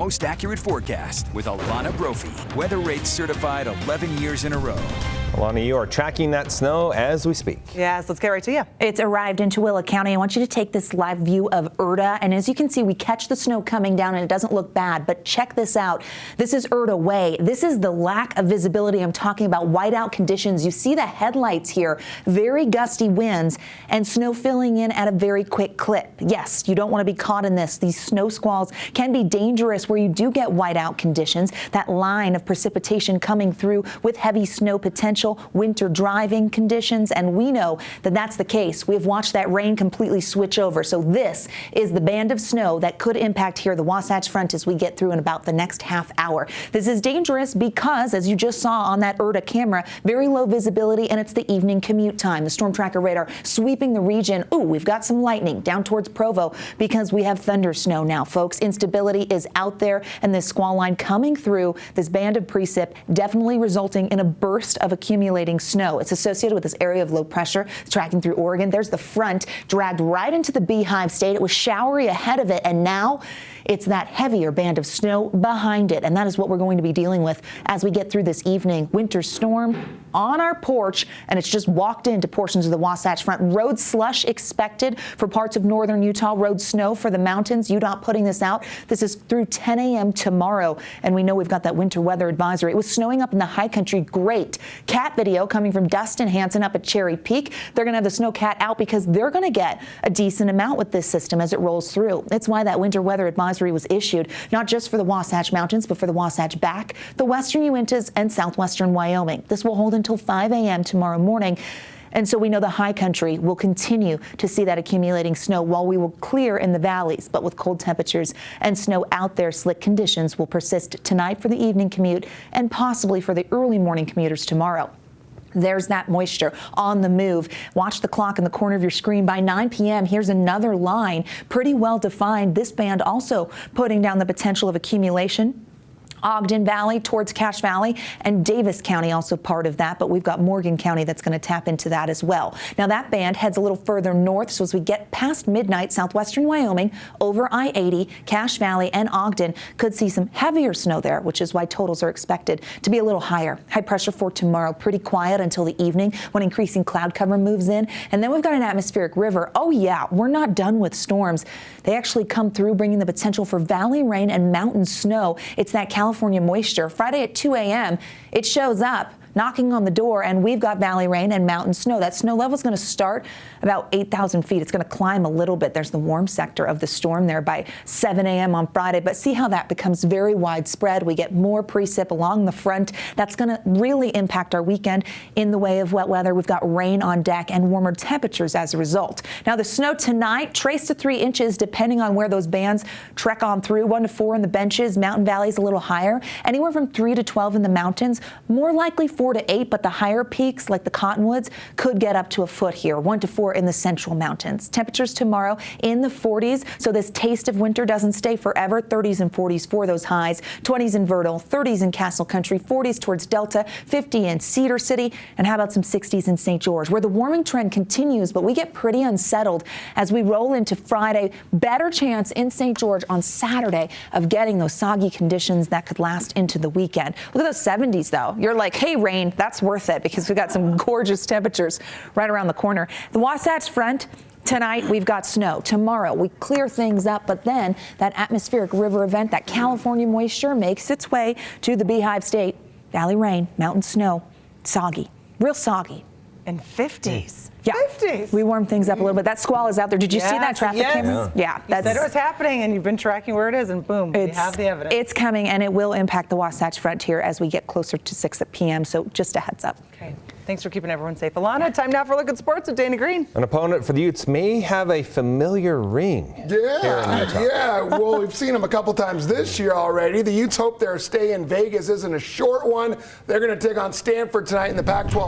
Most accurate forecast with Alana Brophy. Weather rates certified 11 years in a row. Alana, you are tracking that snow as we speak. Yes, let's get right to you. It's arrived in Tooele County. I want you to take this live view of Erta. And as you can see, we catch the snow coming down and it doesn't look bad. But check this out. This is Erta Way. This is the lack of visibility I'm talking about. Whiteout conditions. You see the headlights here. Very gusty winds and snow filling in at a very quick clip. Yes, you don't want to be caught in this. These snow squalls can be dangerous where you do get whiteout conditions. That line of precipitation coming through with heavy snow potential. Winter driving conditions, and we know that that's the case. We have watched that rain completely switch over. So this is the band of snow that could impact here the Wasatch Front as we get through in about the next half hour. This is dangerous because, as you just saw on that Erta camera, very low visibility, and it's the evening commute time. The storm tracker radar sweeping the region. Ooh, we've got some lightning down towards Provo because we have thunder snow now, folks. Instability is out there, and this squall line coming through, this band of precip definitely resulting in a burst of accumulating snow. It's associated with this area of low pressure. It's tracking through Oregon. There's the front dragged right into the Beehive State. It was showery ahead of it, and now it's that heavier band of snow behind it, and that is what we're going to be dealing with as we get through this evening. Winter storm on our porch, and it's just walked into portions of the Wasatch Front. Road slush expected for parts of northern Utah. Road snow for the mountains. UDOT putting this out. This is through 10 a.m. tomorrow, and we know we've got that winter weather advisory. It was snowing up in the high country. Great cat video coming from Dustin Hanson up at Cherry Peak. They're going to have the snow cat out because they're going to get a decent amount with this system as it rolls through. It's why that winter weather advisory was issued, not just for the Wasatch Mountains, but for the Wasatch Back, the western Uintas, and southwestern Wyoming. This will hold until 5 a.m. tomorrow morning. And so we know the high country will continue to see that accumulating snow while we will clear in the valleys. But with cold temperatures and snow out there, slick conditions will persist tonight for the evening commute and possibly for the early morning commuters tomorrow. There's that moisture on the move. Watch the clock in the corner of your screen. By 9 p.m., here's another line, pretty well defined. This band also putting down the potential of accumulation. Ogden Valley towards Cache Valley, and Davis County also part of that, but we've got Morgan County that's going to tap into that as well. Now that band heads a little further north, so as we get past midnight, southwestern Wyoming, over I-80, Cache Valley, and Ogden could see some heavier snow there, which is why totals are expected to be a little higher. High pressure for tomorrow, pretty quiet until the evening when increasing cloud cover moves in. And then we've got an atmospheric river. Oh yeah, we're not done with storms. They actually come through, bringing the potential for valley rain and mountain snow. It's that California moisture. Friday at 2 a.m., it shows up, knocking on the door, and we've got valley rain and mountain snow. That snow level is going to start about 8,000 feet. It's going to climb a little bit. There's the warm sector of the storm there by 7 a.m. on Friday. But see how that becomes very widespread. We get more precip along the front. That's going to really impact our weekend in the way of wet weather. We've got rain on deck and warmer temperatures as a result. Now the snow tonight, trace to 3 inches depending on where those bands trek on through. 1 to 4 in the benches. Mountain valleys a little higher. Anywhere from 3 to 12 in the mountains. More likely 4 to 8, but the higher peaks like the Cottonwoods could get up to a foot here. 1 to 4 in the central mountains. Temperatures tomorrow in the 40s, so this taste of winter doesn't stay forever. 30s and 40s for those highs. 20s in Viertel, 30s in Castle Country, 40s towards Delta, 50 in Cedar City, and how about some 60s in St. George, where the warming trend continues, but we get pretty unsettled as we roll into Friday. Better chance in St. George on Saturday of getting those soggy conditions that could last into the weekend. Look at those 70s, though. You're like, hey, rain, that's worth it because we've got some gorgeous temperatures right around the corner. The Wasatch Front. Tonight, we've got snow. Tomorrow, we clear things up, but then that atmospheric river event, that California moisture makes its way to the Beehive State. Valley rain, mountain snow, soggy, real soggy. And 50s. Yeah. 50s. We warm things up a little bit. That squall is out there. Did you see that traffic camera? Yeah. You said it was happening, and you've been tracking where it is, and boom, we have the evidence. It's coming, and it will impact the Wasatch Front here as we get closer to 6 p.m., so just a heads up. Okay. Thanks for keeping everyone safe. Alana, time now for a look at sports with Dana Green. An opponent for the Utes may have a familiar ring. Yeah. Well, we've seen them a couple times this year already. The Utes hope their stay in Vegas isn't a short one. They're going to take on Stanford tonight in the Pac-12